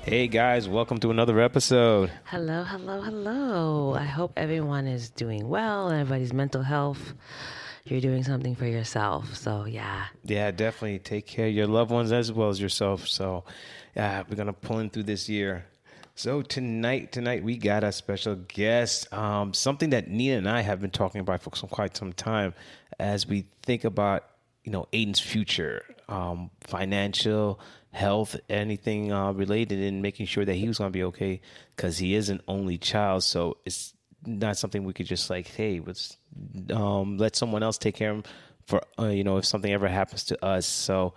Hey guys, welcome to another episode. Hello, hello, hello. I hope everyone is doing well and everybody's mental health. You're doing something for yourself. So, yeah. Yeah, definitely take care of your loved ones as well as yourself. So, yeah, we're gonna pull in through this year. So tonight we got a special guest. Something that Nina and I have been talking about for quite some time, as we think about Aiden's future, financial, health, anything related, and making sure that he was gonna be okay because he is an only child. So it's not something we could just like, hey, let's let someone else take care of him for if something ever happens to us. So,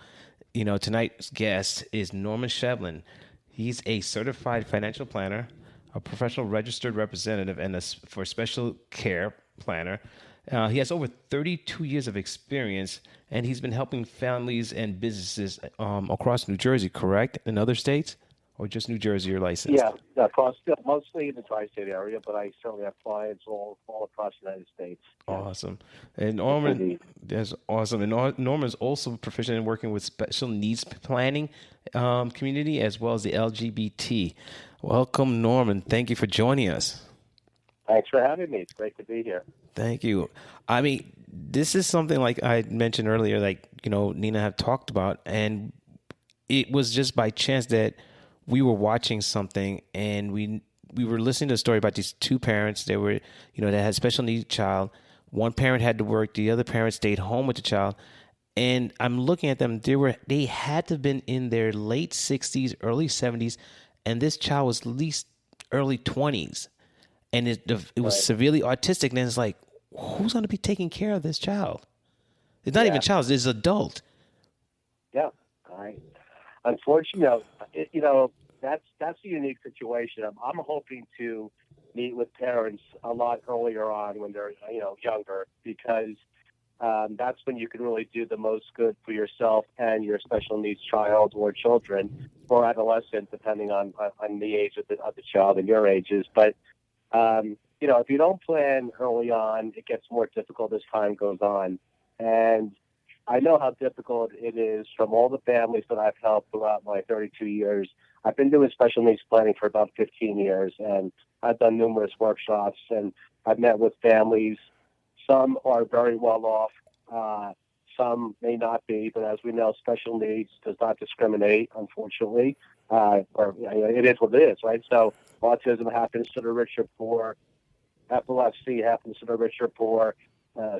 tonight's guest is Norman Chevlin. He's a certified financial planner, a professional registered representative, and for special care planner. He has over 32 years of experience, and he's been helping families and businesses across New Jersey, correct? In other states, or just New Jersey you're licensed? Yeah, across mostly in the tri-state area, but I certainly have clients all across the United States. Yes, Awesome. And yes, Norman, indeed. that's awesome. And Norman's also proficient in working with special needs planning community as well as the LGBT. Welcome, Norman. Thank you for joining us. Thanks for having me. It's great to be here. Thank you. I mean, this is something like I mentioned earlier, like, Nina have talked about, and it was just by chance that we were watching something and we were listening to a story about these two parents. They were, that had a special needs child. One parent had to work, the other parent stayed home with the child. And I'm looking at them, they had to have been in their late 60s, early 70s, and this child was at least early 20s. And it was Right. severely autistic. And it's like, who's going to be taking care of this child? It's not even Yeah. child, it's adult. Yeah. I unfortunately, that's a unique situation. I'm hoping to meet with parents a lot earlier on when they're younger because that's when you can really do the most good for yourself and your special needs child or children or adolescent, depending on the age of the child and your ages. But if you don't plan early on, it gets more difficult as time goes on. And I know how difficult it is from all the families that I've helped throughout my 32 years. I've been doing special needs planning for about 15 years, and I've done numerous workshops, and I've met with families. Some are very well off. Some may not be, but as we know, special needs does not discriminate, unfortunately. It is what it is, right? So autism happens to the rich or poor. Epilepsy happens to the rich or poor.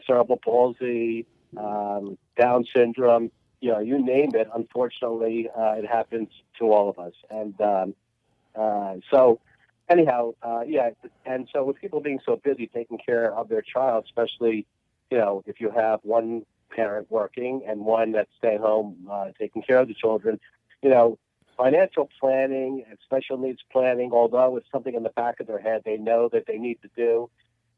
Cerebral palsy, Down syndrome, you name it. Unfortunately, it happens to all of us. And so, anyhow, yeah. And so, with people being so busy taking care of their child, especially, if you have one parent working and one that's staying home taking care of the children, you know, financial planning and special needs planning, although it's something in the back of their head they know that they need to do,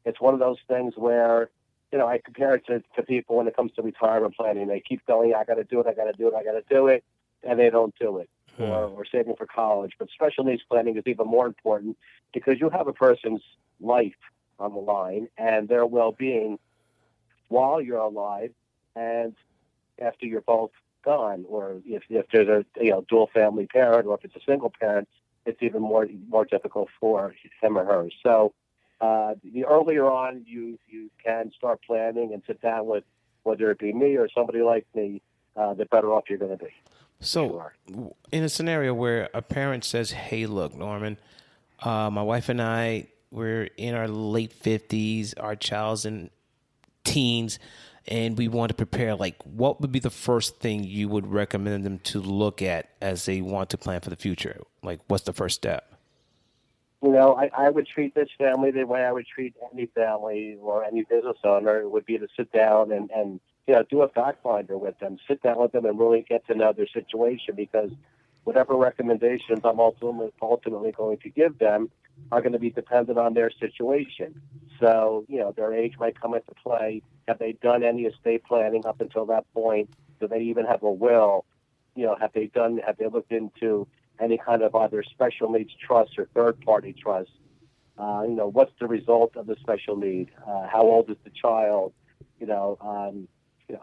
it's one of those things where I compare it to people when it comes to retirement planning. They keep going, I got to do it, I got to do it, I got to do it, and they don't do it. Or saving for college. But special needs planning is even more important because you have a person's life on the line and their well-being while you're alive and after you're both gone. Or if there's a dual family parent, or if it's a single parent, it's even more difficult for him or her. So the earlier on you can start planning and sit down with whether it be me or somebody like me, the better off you're going to be. So, Sure. in a scenario where a parent says, "Hey, look, Norman, my wife and I, we're in our late 50s, our child's in teens, and we want to prepare," like, what would be the first thing you would recommend them to look at as they want to plan for the future? Like, what's the first step? I would treat this family the way I would treat any family or any business owner. It would be to sit down and do a fact finder with them, sit down with them and really get to know their situation, because whatever recommendations I'm ultimately going to give them are going to be dependent on their situation. So, their age might come into play. Have they done any estate planning up until that point? Do they even have a will? Have they looked into any kind of either special needs trust or third party trust? What's the result of the special need? How old is the child?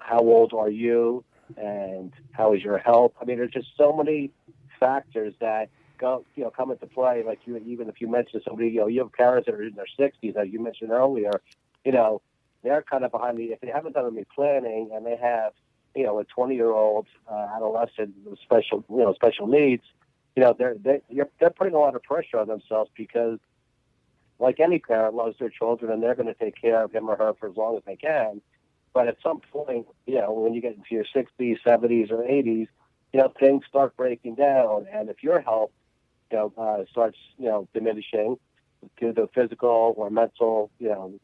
How old are you? And how is your health? I mean, there's just so many factors that come into play. Like even if you mentioned somebody, you have parents that are in their 60s, as you mentioned earlier, they're kind of behind if they haven't done any planning and they have, a 20-year-old adolescent with special needs, they're putting a lot of pressure on themselves because, like any parent loves their children and they're going to take care of him or her for as long as they can. But at some point, when you get into your 60s, 70s, or 80s, things start breaking down. And if your health, starts, diminishing due to physical or mental,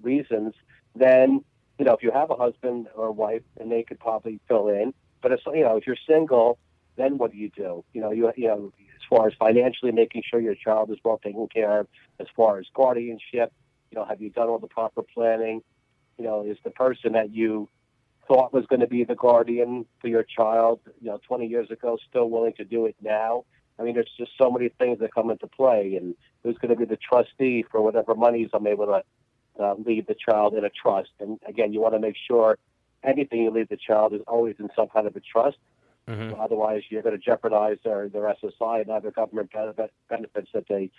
reasons, then, if you have a husband or a wife, then they could probably fill in. But if you're single, then what do? As far as financially making sure your child is well taken care of, as far as guardianship, have you done all the proper planning? Is the person that you thought was going to be the guardian for your child, 20 years ago, still willing to do it now? I mean, there's just so many things that come into play, and who's going to be the trustee for whatever monies I'm able to leave the child in a trust. And again, you want to make sure anything you leave the child is always in some kind of a trust. Mm-hmm. Otherwise, you're going to jeopardize their SSI and other government benefits that they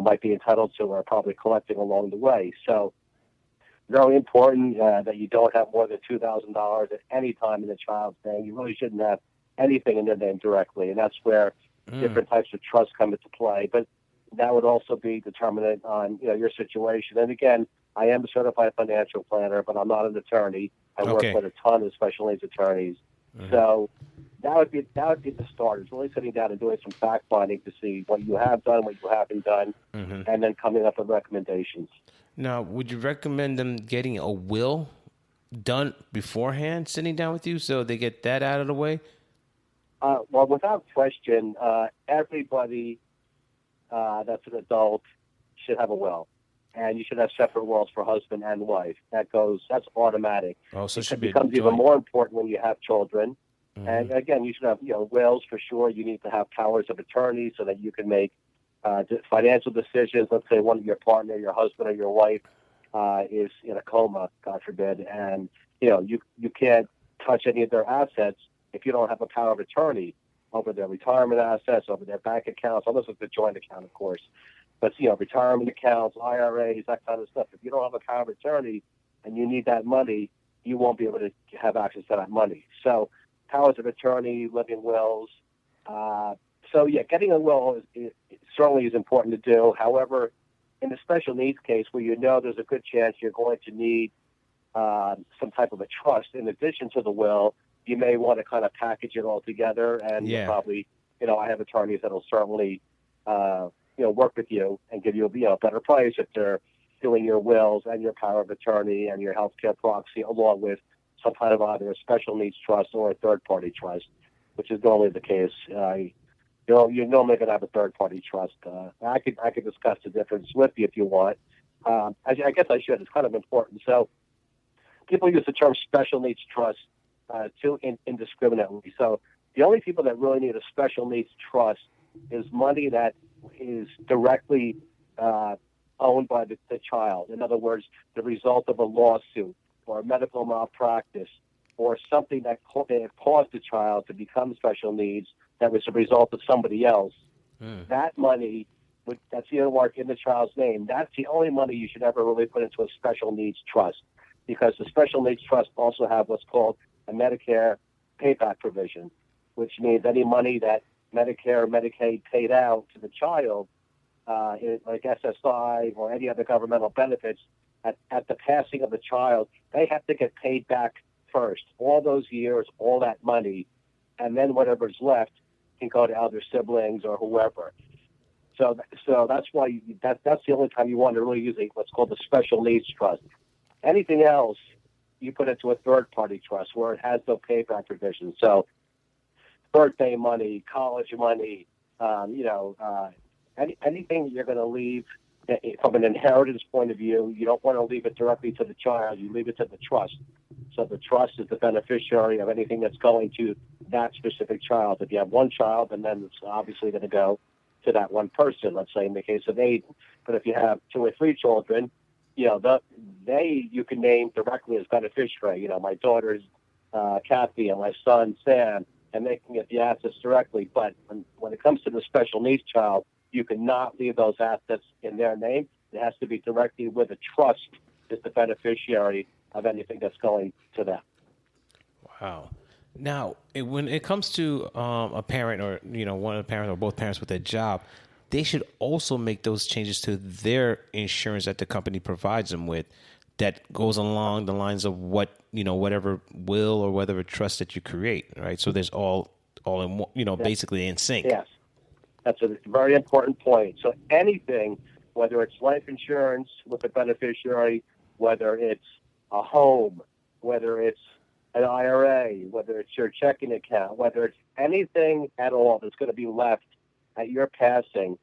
might be entitled to or probably collecting along the way. So very important that you don't have more than $2,000 at any time in the child's name. You really shouldn't have anything in their name directly, and that's where different types of trusts come into play. But that would also be determinant on your situation. And again, I am a certified financial planner, but I'm not an attorney. I work with a ton of special needs attorneys. Mm-hmm. So that would be the start. It's really sitting down and doing some fact finding to see what you have done, what you haven't done, and then coming up with recommendations. Now, would you recommend them getting a will done beforehand, sitting down with you, so they get that out of the way? Well, without question, everybody that's an adult should have a will. And you should have separate wills for husband and wife. That's automatic. Oh, so it becomes even more important when you have children. Mm-hmm. And again, you should have, wills for sure. You need to have powers of attorney so that you can make financial decisions. Let's say one of your partner, your husband or your wife, is in a coma, God forbid, and you can't touch any of their assets if you don't have a power of attorney over their retirement assets, over their bank accounts, unless it's a joint account, of course. But, retirement accounts, IRAs, that kind of stuff. If you don't have a power of attorney and you need that money, you won't be able to have access to that money. So powers of attorney, living wills. Getting a will certainly is important to do. However, in the special needs case where there's a good chance you're going to need some type of a trust in addition to the will, you may want to kind of package it all together. And probably, I have attorneys that will certainly work with you and give you a better price if they're doing your wills and your power of attorney and your healthcare proxy, along with some kind of either a special needs trust or a third-party trust, which is normally the case. You're normally going to have a third-party trust. I could discuss the difference with you if you want. I guess I should. It's kind of important. So people use the term special needs trust too indiscriminately. So the only people that really need a special needs trust is money that is directly owned by the child. In other words, the result of a lawsuit or a medical malpractice or something that caused the child to become special needs that was a result of somebody else. That money, that's earmarked in the child's name, that's the only money you should ever really put into a special needs trust, because the special needs trust also have what's called a Medicare payback provision, which means any money that Medicare or Medicaid paid out to the child, like SSI or any other governmental benefits, at the passing of the child, they have to get paid back first. All those years, all that money, and then whatever's left can go to other siblings or whoever. So that's why that's the only time you want to really use what's called the special needs trust. Anything else, you put into a third-party trust where it has no payback provision. So birthday money, college money, anything you're going to leave from an inheritance point of view, you don't want to leave it directly to the child. You leave it to the trust. So the trust is the beneficiary of anything that's going to that specific child. If you have one child, and then it's obviously going to go to that one person, let's say in the case of Aiden. But if you have 2 or 3 children, you can name directly as beneficiary. My daughter's Kathy and my son Sam, and they can get the assets directly. But when it comes to the special needs child, You cannot leave those assets in their name. It has to be directly with a trust is the beneficiary of anything that's going to them. Wow. Now, when it comes to a parent or, one of the parents or both parents with a job, they should also make those changes to their insurance that the company provides them with that goes along the lines of whatever will or whatever trust that you create, right? So there's all in, basically in sync. Yes. That's a very important point. So anything, whether it's life insurance with a beneficiary, whether it's a home, whether it's an IRA, whether it's your checking account, whether it's anything at all that's going to be left at your passing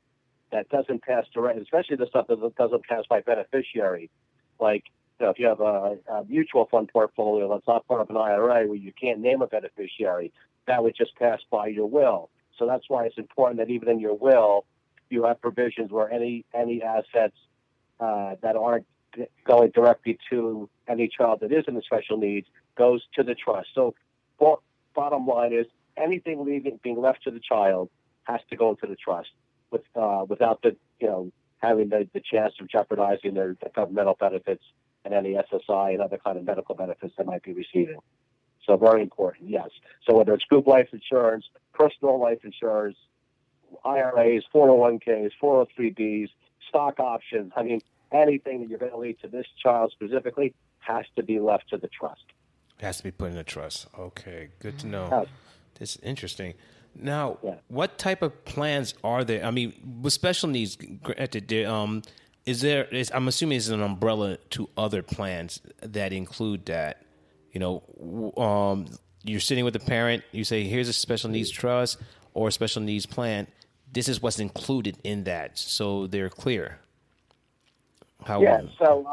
that doesn't pass direct, especially the stuff that doesn't pass by beneficiary. Like, if you have a mutual fund portfolio that's not part of an IRA where you can't name a beneficiary, that would just pass by your will. So that's why it's important that even in your will, you have provisions where any assets that aren't going directly to any child that is in the special needs goes to the trust. So bottom line is anything being left to the child has to go into the trust without the having the chance of jeopardizing their governmental benefits and any SSI and other kind of medical benefits they might be receiving. So very important, yes. So whether it's group life insurance, personal life insurance, IRAs, 401ks, 403bs, stock options, anything that you're going to leave to this child specifically has to be left to the trust. It has to be put in a trust. Okay, good to know. Yes. This is interesting. Now, What type of plans are there? With special needs, I'm assuming it's an umbrella to other plans that include that. You're sitting with the parent, you say, here's a special needs trust or a special needs plan. This is what's included in that, so they're clear. So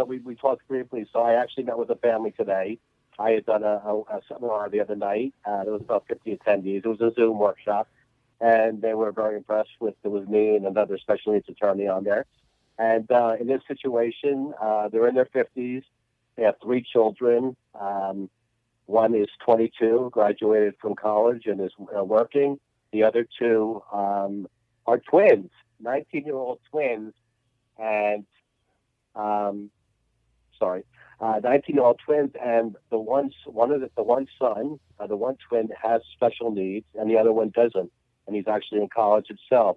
we talked briefly. So I actually met with a family today. I had done a seminar the other night. There was about 50 attendees. It was a Zoom workshop, and they were very impressed with it was me and another special needs attorney on there. And in this situation, they're in their 50s. They have 3 children. One is 22, graduated from college and is working. The other 2 are twins, 19-year-old twins, and 19-year-old twins. And the one twin has special needs, and the other one doesn't, and he's actually in college himself.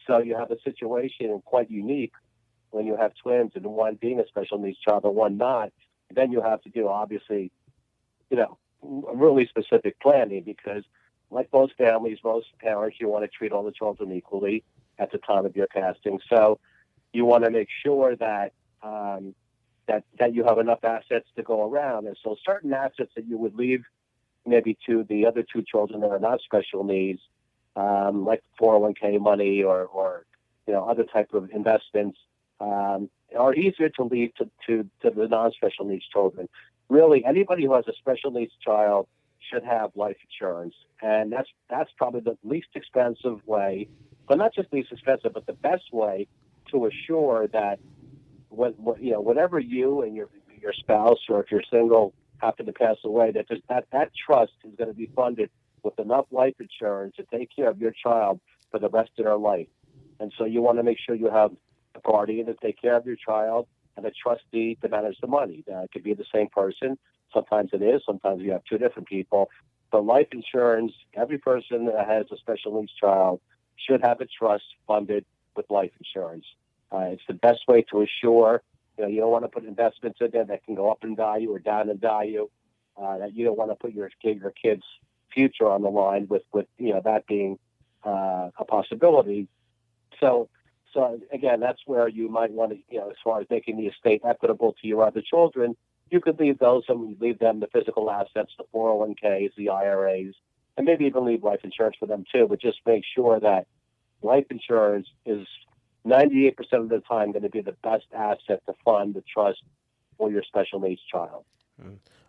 So you have a situation quite unique when you have twins, and one being a special needs child and one not. Then you have to do, obviously, really specific planning because, like most families, most parents, you want to treat all the children equally at the time of your passing. So you want to make sure that that you have enough assets to go around. And so certain assets that you would leave maybe to the other 2 children that are not special needs, like 401k money or other type of investments, are easier to leave to the non-special needs children. Really, anybody who has a special needs child should have life insurance, and that's probably the least expensive way, but not just least expensive, but the best way to assure that whatever you and your spouse, or if you're single, happen to pass away, that trust is going to be funded with enough life insurance to take care of your child for the rest of their life. And so you want to make sure you have a guardian to take care of your child and a trustee to manage the money. It could be the same person. Sometimes it is. Sometimes you have 2 different people. But life insurance, every person that has a special needs child should have a trust funded with life insurance. It's the best way to assure, you don't want to put investments in there that can go up in value or down in value. That you don't want to put your kid's future on the line with that being a possibility. So again, that's where you might want to, as far as making the estate equitable to your other children, you could leave those and leave them the physical assets, the 401ks, the IRAs, and maybe even leave life insurance for them too. But just make sure that life insurance is 98% of the time going to be the best asset to fund the trust for your special needs child.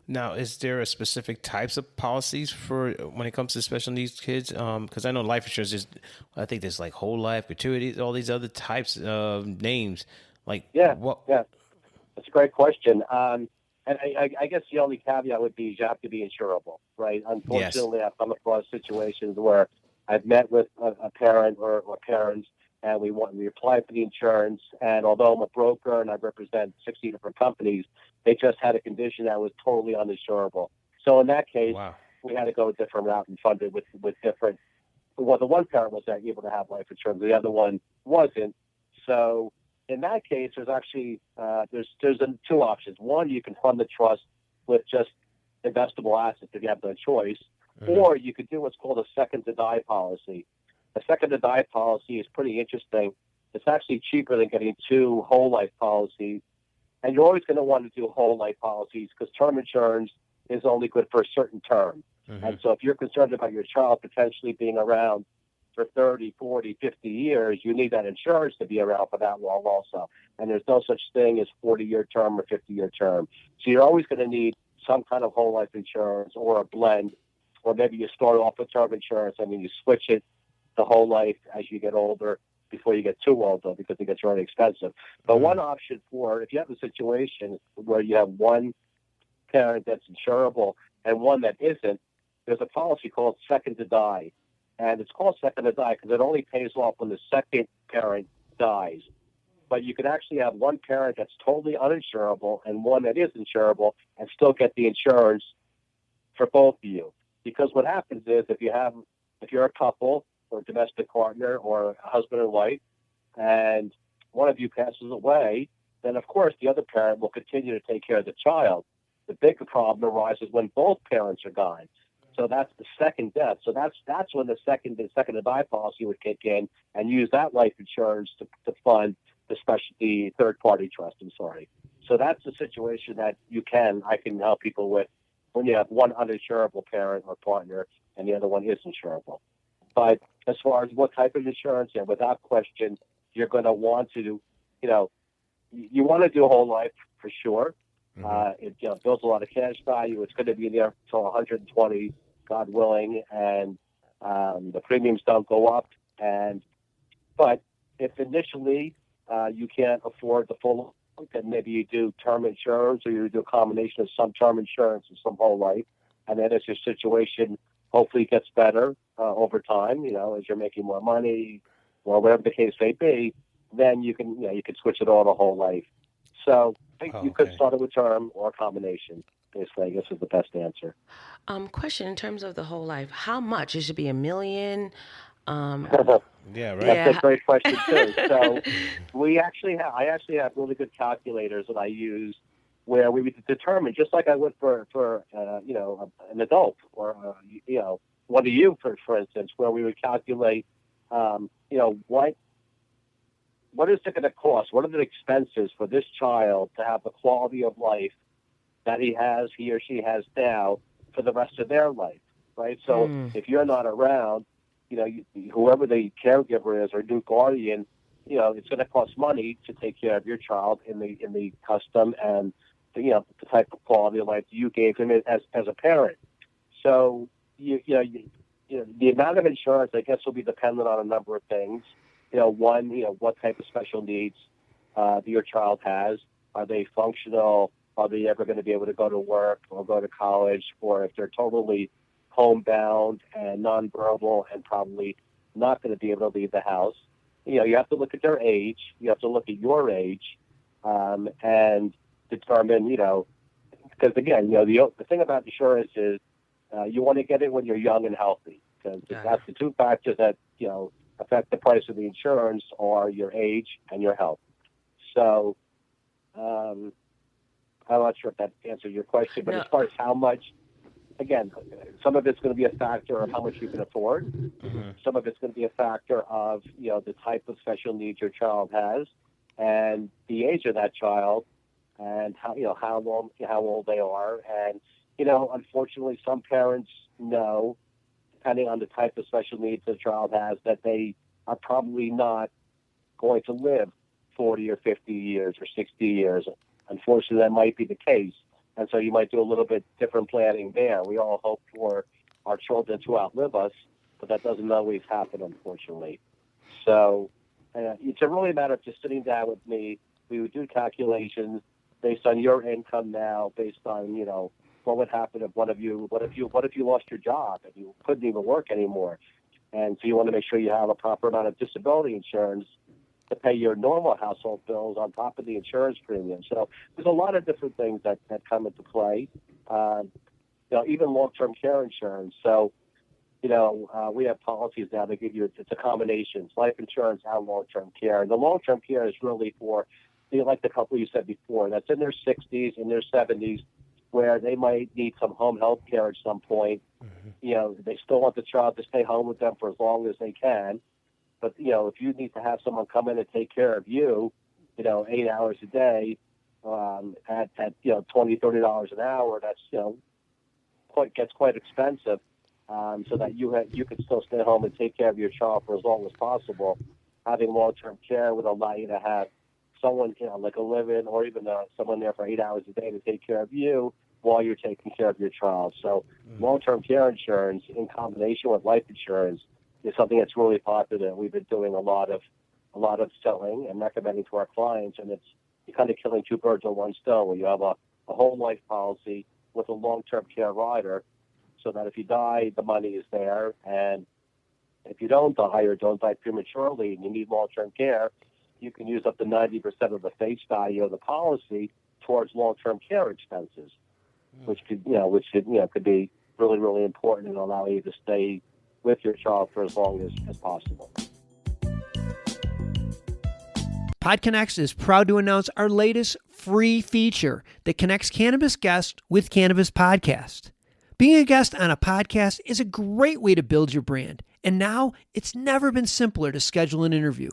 Now, is there a specific types of policies for when it comes to special needs kids? Because I know life insurance is, I think there's like whole life, gratuity, all these other types of names. Yeah, that's a great question. And I guess the only caveat would be you have to be insurable, right? Unfortunately, I've come across situations where I've met with a parent or parents, and we applied for the insurance. And although I'm a broker and I represent 60 different companies, they just had a condition that was totally uninsurable. So in that case, Wow. we had to go a different route and fund it with different. Well, the one parent was able to have life insurance, the other one wasn't. So in that case, there's actually there's two options. One, you can fund the trust with just investable assets if you have no choice, or you could do what's called a second to die policy. A second to die policy is pretty interesting. It's actually cheaper than getting two whole life policies, and you're always going to want to do whole life policies because term insurance is only good for a certain term. And so if you're concerned about your child potentially being around for 30, 40, 50 years, you need that insurance to be around for that long also. And there's no such thing as 40-year term or 50-year term. So you're always going to need some kind of whole life insurance or a blend, or maybe you start off with term insurance and then you switch it to whole life as you get older before you get too old, though, because it gets really expensive. But one option for, if you have a situation where you have one parent that's insurable and one that isn't, there's a policy called second to die. And it's called second to die because it only pays off when the second parent dies. But you can actually have one parent that's totally uninsurable and one that is insurable and still get the insurance for both of you. Because what happens is if you're a couple or a domestic partner or a husband and wife and one of you passes away, then of course the other parent will continue to take care of the child. The bigger problem arises when both parents are gone. So that's the second death. So that's when the second to die policy would kick in and use that life insurance to fund the third party trust. I'm sorry. So that's the situation that I can help people with when you have one uninsurable parent or partner and the other one is insurable. But as far as what type of insurance, without question, you're going to want to, you want to do a whole life for sure. It builds a lot of cash value. It's going to be there until 120, God willing, and the premiums don't go up. But if initially you can't afford the full, then maybe you do term insurance or you do a combination of some term insurance and some whole life. And then as your situation hopefully gets better over time, as you're making more money or whatever the case may be, then you can switch it all to whole life. So I think you could start it with term or a combination. Basically, I guess is the best answer. Question in terms of the whole life, how much? It should be $1 million. Yeah, right. That's a great question too. So I actually have really good calculators that I use where we would determine, just like I would for an adult or one of you for instance, where we would calculate what is it going to cost? What are the expenses for this child to have the quality of life that he or she has now for the rest of their life, right? So if you're not around, whoever the caregiver is or new guardian, it's going to cost money to take care of your child in the custom and the type of quality of life you gave him as a parent. So the amount of insurance, I guess, will be dependent on a number of things. One, what type of special needs your child has. Are they functional? Are they ever going to be able to go to work or go to college? Or if they're totally homebound and nonverbal and probably not going to be able to leave the house, you have to look at their age. You have to look at your age and determine, because again, the thing about insurance is you want to get it when you're young and healthy, because that's the two factors that, affect the price of the insurance are your age and your health. So I'm not sure if that answers your question, but as far as how much, again, some of it's going to be a factor of how much you can afford. Some of it's going to be a factor of, the type of special needs your child has and the age of that child and how old they are. And, unfortunately, some parents know, depending on the type of special needs the child has, that they are probably not going to live 40 or 50 years or 60 years. Unfortunately, that might be the case. And so you might do a little bit different planning there. We all hope for our children to outlive us, but that doesn't always happen, unfortunately. So it's a really matter of just sitting down with me. We would do calculations based on your income now, based on, what would happen if what if you lost your job and you couldn't even work anymore? And so you want to make sure you have a proper amount of disability insurance to pay your normal household bills on top of the insurance premium. So there's a lot of different things that come into play. Even long-term care insurance. So, we have policies now that give you, it's a combination, it's life insurance and long-term care. And the long-term care is really for, like the couple you said before, that's in their 60s, in their 70s, where they might need some home health care at some point. They still want the child to stay home with them for as long as they can. But, if you need to have someone come in and take care of you, 8 hours a day at $20, $30 an hour, that's, gets quite expensive. So that you can still stay home and take care of your child for as long as possible. Having long-term care would allow you to have someone, like a live-in or even someone there for 8 hours a day to take care of you while you're taking care of your child. So long-term care insurance in combination with life insurance is something that's really popular. We've been doing a lot of selling and recommending to our clients, and you're kind of killing two birds with one stone, where you have a whole life policy with a long-term care rider, so that if you die, the money is there, and if you don't die or don't die prematurely and you need long-term care, you can use up to 90% of the face value of the policy towards long-term care expenses, which could be really, really important and allow you to stay with your child for as long as possible. podCONX is proud to announce our latest free feature that connects cannabis guests with Cannabis Podcast. Being a guest on a podcast is a great way to build your brand, and now it's never been simpler to schedule an interview.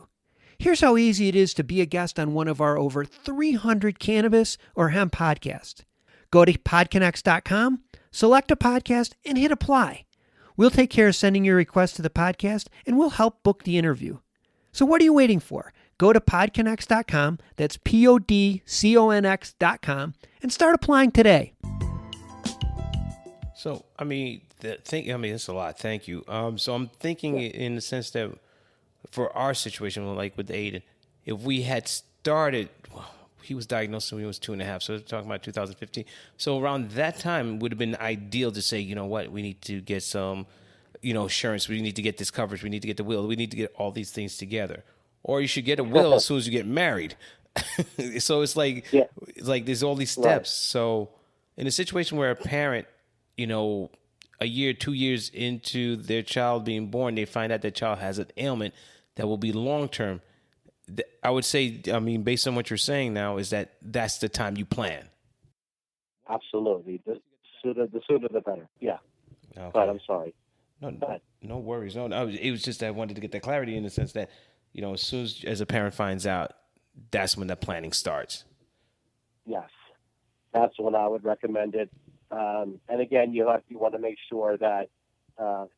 Here's how easy it is to be a guest on one of our over 300 cannabis or hemp podcasts. Go to podconx.com, select a podcast, and hit apply. We'll take care of sending your request to the podcast, and we'll help book the interview. So what are you waiting for? Go to podconx.com, that's podconx.com, and start applying today. So, it's a lot. Thank you. So I'm thinking in the sense that for our situation, like with Aiden, if we had started, he was diagnosed when he was 2.5. So we're talking about 2015. So around that time, it would have been ideal to say, you know what, we need to get some, insurance. We need to get this coverage. We need to get the will. We need to get all these things together. Or you should get a will as soon as you get married. So it's like there's all these steps. Right. So in a situation where a parent, a year, 2 years into their child being born, they find out their child has an ailment that will be long-term. I would say, based on what you're saying now, is that's the time you plan. Absolutely. The sooner the better. Yeah. Okay. But I'm sorry. No worries. No, it was just that I wanted to get that clarity in the sense that, as soon as a parent finds out, that's when the planning starts. Yes. That's when I would recommend it. And again, you want to make sure that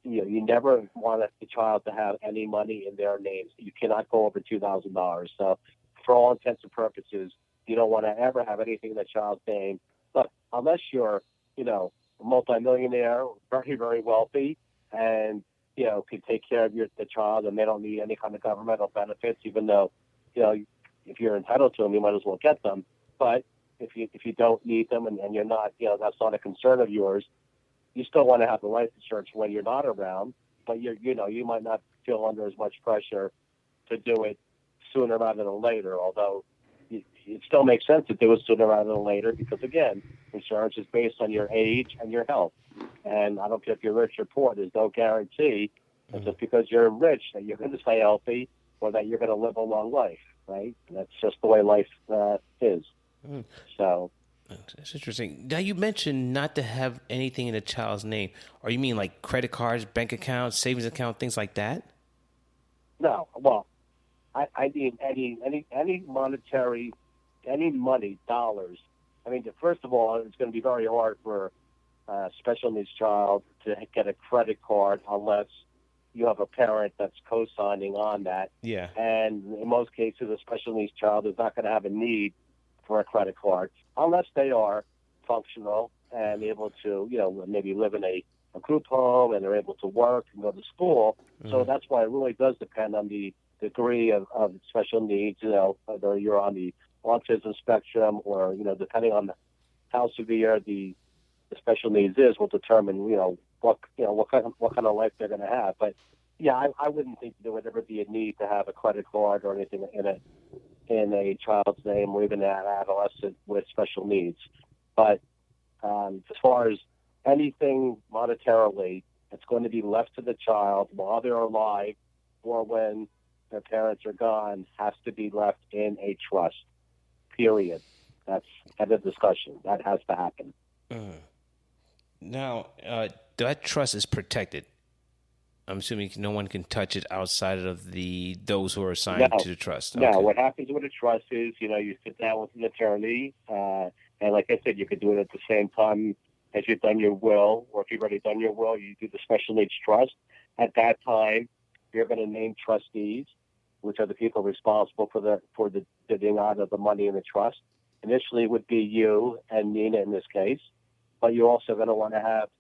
you never want the child to have any money in their names. You cannot go over $2,000. So, for all intents and purposes, you don't want to ever have anything in the child's name. Look, unless you're, a multimillionaire, very, very wealthy, and can take care of the child, and they don't need any kind of governmental benefits, even though, if you're entitled to them, you might as well get them. But if you don't need them and you're not, that's not a concern of yours, you still want to have the life insurance when you're not around, but you might not feel under as much pressure to do it sooner rather than later, although it still makes sense to do it sooner rather than later because, again, insurance is based on your age and your health. And I don't care if you're rich or poor, there's no guarantee that just because you're rich that you're going to stay healthy or that you're going to live a long life, right? And that's just the way life is. So that's interesting. Now you mentioned not to have anything in a child's name. Or you mean like credit cards, bank accounts, savings account, things like that? No. Well, I mean any monetary, any money, dollars. I mean, first of all, it's going to be very hard for a special needs child to get a credit card unless you have a parent that's co-signing on that. Yeah. And in most cases, a special needs child is not going to have a need for a credit card unless they are functional and able to, maybe live in a group home and they're able to work and go to school. Mm-hmm. So that's why it really does depend on the degree of special needs, whether you're on the autism spectrum or, depending on how severe the special needs is will determine, what kind of life they're going to have. But Yeah, I wouldn't think there would ever be a need to have a credit card or anything in a child's name or even an adolescent with special needs. But as far as anything monetarily that's going to be left to the child while they're alive or when their parents are gone has to be left in a trust. Period. That's end of discussion. That has to happen. Now, that trust is protected. I'm assuming no one can touch it outside of those who are assigned No, to the trust. no. Okay. What happens with a trust is, you sit down with an attorney, and like I said, you could do it at the same time as you've done your will, or if you've already done your will, you do the special needs trust. At that time, you're going to name trustees, which are the people responsible for the divvying out of the money in the trust. Initially, it would be you and Nina in this case, but you're also going to want to have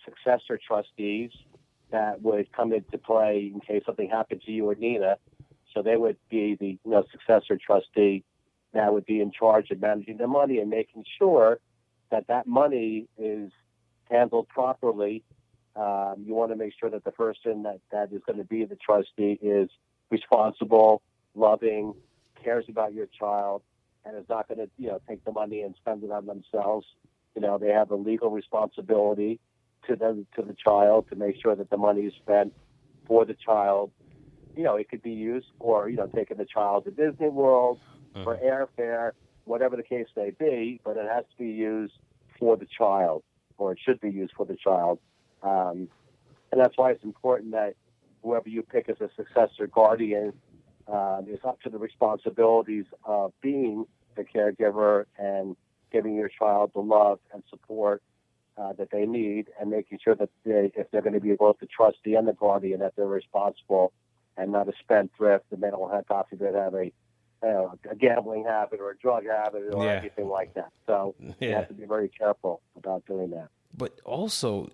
successor trustees that would come into play in case something happened to you or Nina. So they would be the successor trustee that would be in charge of managing the money and making sure that money is handled properly. You want to make sure that the person that is going to be the trustee is responsible, loving, cares about your child, and is not going to take the money and spend it on themselves. They have a legal responsibility to the child to make sure that the money is spent for the child. It could be used for, taking the child to Disney World, for airfare, whatever the case may be, but it has to be used for the child, or it should be used for the child. And that's why it's important that whoever you pick as a successor guardian is up to the responsibilities of being the caregiver and giving your child the love and support that they need, and making sure that if they're going to be both the trustee and the guardian, that they're responsible and not a spendthrift, and they don't have a gambling habit or a drug habit or anything like that. So you have to be very careful about doing that. But also,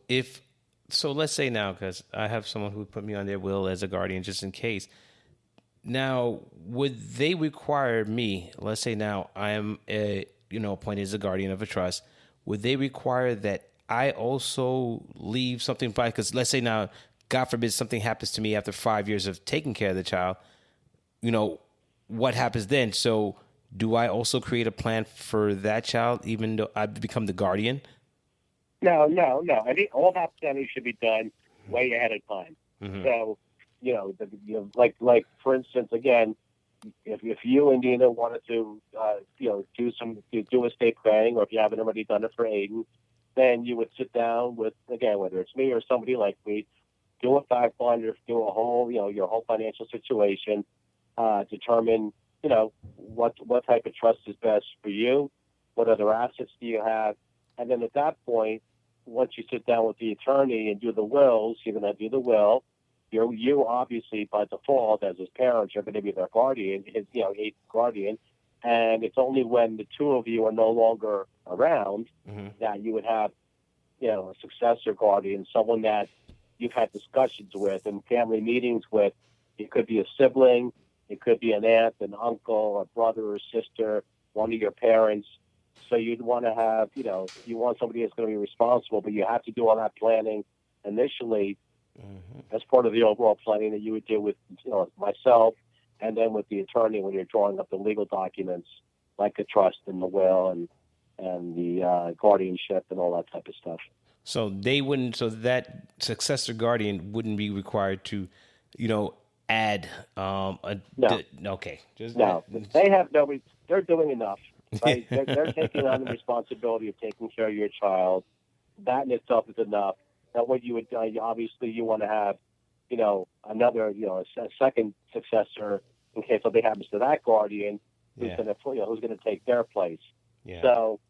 let's say now, because I have someone who put me on their will as a guardian just in case. Now, would they require me? Let's say now I am appointed as a guardian of a trust. Would they require that I also leave something by? Because let's say now, God forbid, something happens to me after 5 years of taking care of the child. What happens then? So, do I also create a plan for that child, even though I become the guardian? No. I think all that planning should be done way ahead of time. Mm-hmm. So, like for instance, again, if you and Nina wanted to, do estate planning, or if you haven't already done it for Aiden, then you would sit down with, again, whether it's me or somebody like me, do a fact finder, do a whole, your whole financial situation, determine, what type of trust is best for you, what other assets do you have, and then at that point, once you sit down with the attorney and do the wills, you're going to do the will. You obviously, by default, as his parents, are going to be their guardian, eighth guardian, and it's only when the two of you are no longer around that you would have, a successor guardian, someone that you've had discussions with and family meetings with. It could be a sibling, it could be an aunt, an uncle, a brother or sister, one of your parents. So you'd want to have, you want somebody that's going to be responsible, but you have to do all that planning initially as part of the overall planning that you would do with, myself, and then with the attorney when you're drawing up the legal documents, like the trust and the will and the guardianship and all that type of stuff. So that successor guardian wouldn't be required to, add No. Okay. No. They have they're doing enough. Right? They're taking on the responsibility of taking care of your child. That in itself is enough. Now, what you would obviously you want to have, another, a second successor in case something happens to that guardian who's going to take their place. Yeah. So,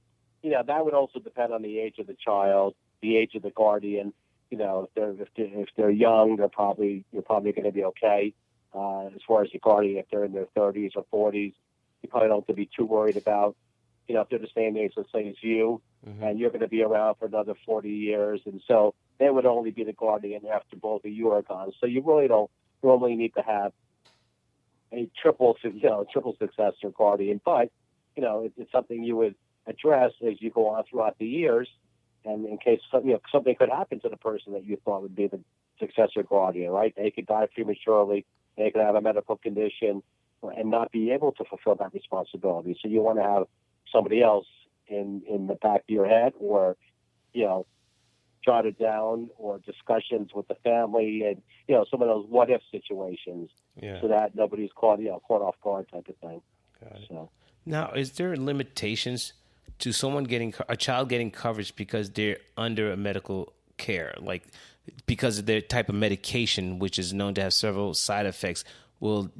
that would also depend on the age of the child, the age of the guardian. If they're young, you're probably going to be okay. As far as the guardian, if they're in their 30s or 40s, you probably don't have to be too worried about, if they're the same age, let's say, as you, and you're going to be around for another 40 years. And so they would only be the guardian after both of you are gone. So you really don't normally need to have a triple successor guardian. But, it's something you would address as you go on throughout the years. And in case something could happen to the person that you thought would be the successor guardian, right? They could die prematurely. They could have a medical condition and not be able to fulfill that responsibility. So you want to have somebody else in the back of your head, or, jotted down, or discussions with the family, and, some of those what if situations, so that nobody's caught off guard type of thing. Got it. So. Now, is there limitations to someone a child getting coverage because they're under a medical care, like because of their type of medication, which is known to have several side effects, will,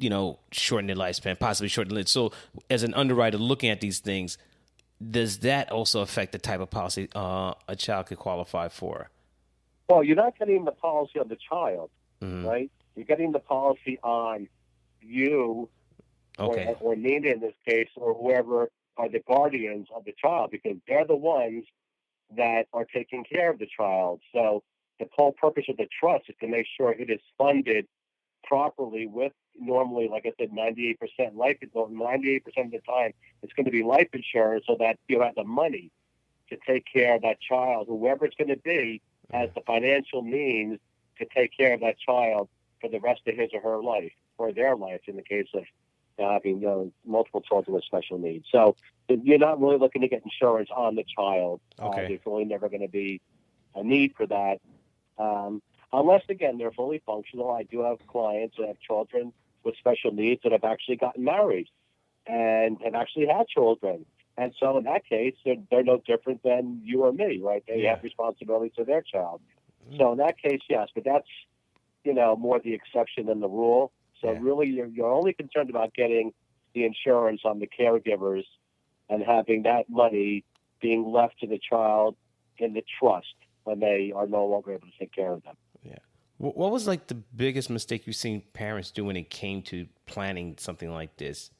shorten their lifespan, possibly shorten it. So as an underwriter looking at these things, does that also affect the type of policy a child could qualify for? Well, you're not getting the policy on the child, Mm-hmm. right? You're getting the policy on you, Okay. or Nina in this case, or whoever are the guardians of the child, because they're the ones that are taking care of the child. So the whole purpose of the trust is to make sure it is funded properly with, normally, like I said, 98% life. 98% of the time, it's going to be life insurance, so that you have the money to take care of that child. Whoever it's going to be has the financial means to take care of that child for the rest of his or her life, or their life, in the case of having multiple children with special needs. So you're not really looking to get insurance on the child. Okay. There's really never going to be a need for that. Unless, again, they're fully functional. I do have clients that have children with special needs that have actually gotten married and have actually had children. And so in that case, they're no different than you or me, right? They have responsibility to their child. So in that case, yes, but that's, more the exception than the rule. So really, you're only concerned about getting the insurance on the caregivers and having that money being left to the child in the trust when they are no longer able to take care of them. Yeah. What was like the biggest mistake you've seen parents do when it came to planning something like this?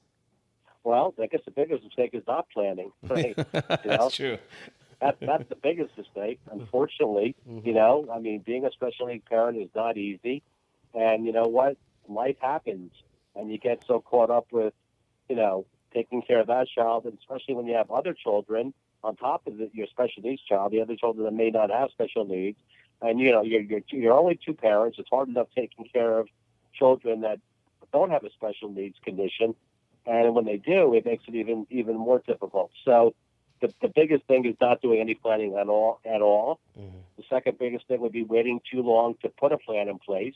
Well, I guess the biggest mistake is not planning. Right? That's true. That's the biggest mistake, unfortunately. Mm-hmm. Being a special needs parent is not easy. And you know what? Life happens. And you get so caught up with, taking care of that child, and especially when you have other children on top of your special needs child, the other children that may not have special needs. And, you're only two parents. It's hard enough taking care of children that don't have a special needs condition. And when they do, it makes it even more difficult. So the biggest thing is not doing any planning at all. Mm-hmm. The second biggest thing would be waiting too long to put a plan in place,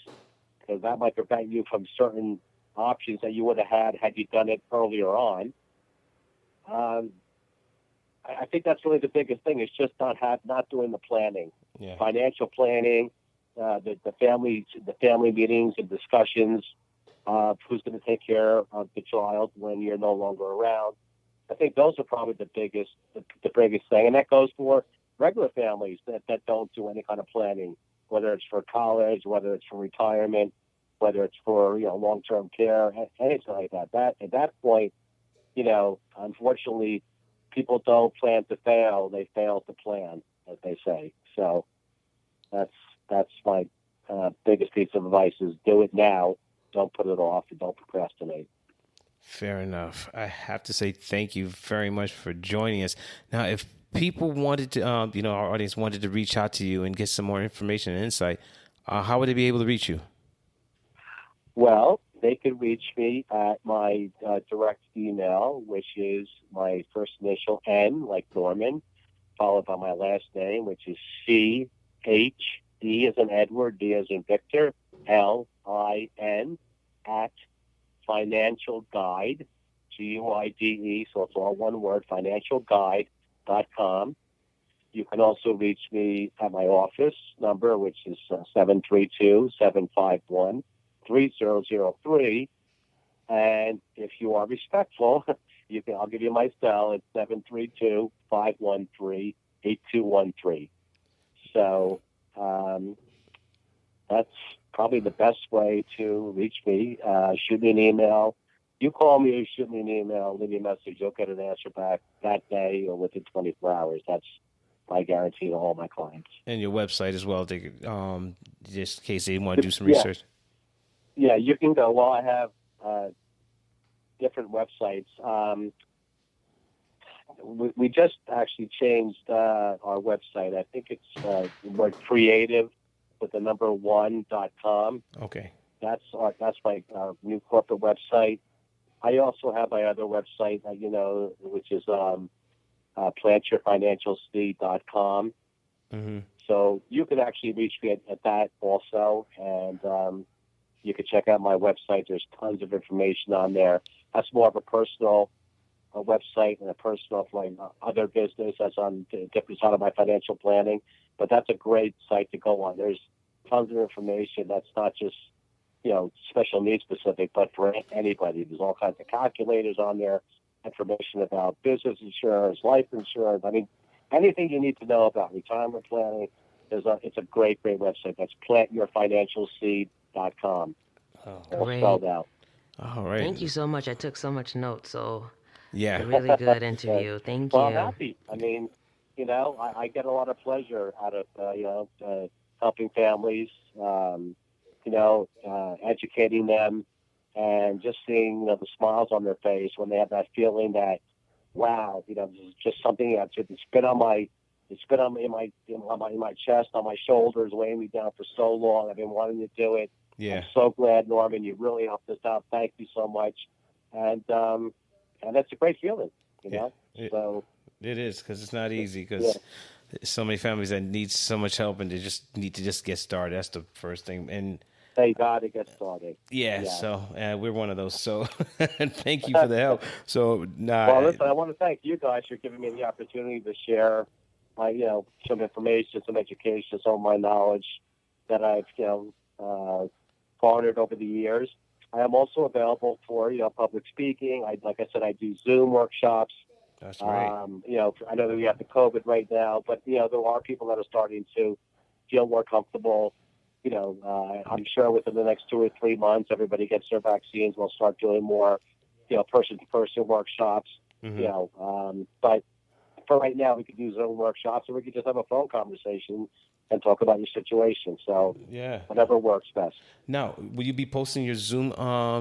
because that might prevent you from certain options that you would have had you done it earlier on. I think that's really the biggest thing, is just not doing the planning, financial planning, the family meetings and discussions of who's going to take care of the child when you're no longer around. I think those are probably the biggest thing, and that goes for regular families that don't do any kind of planning, whether it's for college, whether it's for retirement, whether it's for long-term care, anything like that. At that point, unfortunately, people don't plan to fail; they fail to plan, as they say. So that's my biggest piece of advice: is do it now. Don't put it off, and don't procrastinate. Fair enough. I have to say thank you very much for joining us. Now, if people wanted to, our audience wanted to reach out to you and get some more information and insight, how would they be able to reach you? Well, they could reach me at my direct email, which is my first initial N, like Norman, followed by my last name, which is CHD as in Edward, D as in Victor, LIN at Financial Guide, GUIDE, so it's all one word, financialguide.com. You can also reach me at my office number, which is 732-751-3003. And if you are respectful, I'll give you my cell. It's 732-513-8213. So that's probably the best way to reach me. Shoot me an email. You call me or shoot me an email, leave me a message. You'll get an answer back that day or within 24 hours. That's my guarantee to all my clients. And your website as well, just in case they want to do some research. Yeah, you can go. Well, I have different websites. We just actually changed our website. I think it's more creative with the number 1.com. Okay. That's my new corporate website. I also have my other website, which is plantyourfinancialseed.com. Mm-hmm. So you can actually reach me at that also, and you can check out my website. There's tons of information on there. That's more of a personal website and a personal other business. That's on the different side of my financial planning. But that's a great site to go on. There's tons of information that's not just special needs specific, but for anybody. There's all kinds of calculators on there, information about business insurance, life insurance. I mean, anything you need to know about retirement planning. It's a great website. That's plantyourfinancialseed.com. All Great. spelled out. All right. Thank you so much. I took so much notes. So Yeah. a really good interview. Thank Well, you. I'm happy. I mean, I get a lot of pleasure out of helping families, educating them, and just seeing the smiles on their face when they have that feeling that, wow, this is just something that's been in my chest, on my shoulders, weighing me down for so long. I've been wanting to do it. Yeah. I'm so glad, Norman, you really helped us out. Thank you so much. And that's a great feeling, Yeah. So It is, because it's not easy, because so many families that need so much help, and they just need to just get started. That's the first thing. And they got to get started. so we're one of those. So thank you for the help. So well, listen, I want to thank you guys for giving me the opportunity to share my, some information, some education, some of my knowledge that I've, garnered over the years. I am also available for, public speaking. Like I said, I do Zoom workshops. That's right. I know that we have the COVID right now, but, there are people that are starting to feel more comfortable. I'm sure within the next 2 or 3 months, everybody gets their vaccines. We'll start doing more, person-to-person workshops. Mm-hmm. But for right now, we could do Zoom workshops, or we could just have a phone conversation and talk about your situation. So whatever works best. Now, will you be posting your Zoom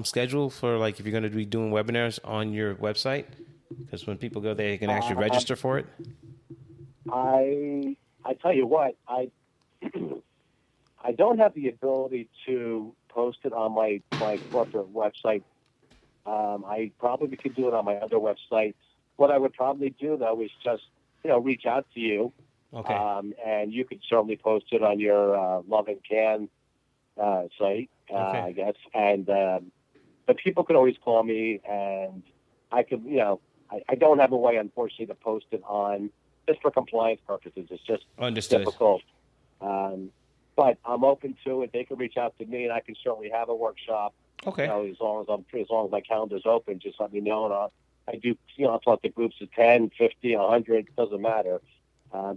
schedule for, if you're going to be doing webinars on your website? Because when people go there, they can actually register for it. I tell you what, I don't have the ability to post it on my corporate website. I probably could do it on my other website. What I would probably do, though, is just, reach out to you. Okay. And you could certainly post it on your Love and Can site, I guess. And but people could always call me, and I could, I don't have a way, unfortunately, to post it on, just for compliance purposes. It's just difficult. But I'm open to it. They can reach out to me, and I can certainly have a workshop. Okay. As long as my calendar's open, just let me know, and I do. I'll talk to groups of 10, 50, 100. Doesn't matter.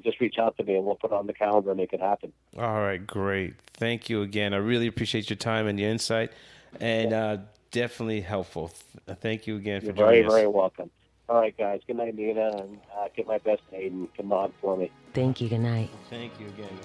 Just reach out to me, and we'll put it on the calendar and make it happen. All right, great. Thank you again. I really appreciate your time and your insight, and definitely helpful. Thank you again for joining us. You're very, very welcome. All right, guys. Good night, Nina, and get my best to Aiden. Come on for me. Thank you. Good night. Thank you again.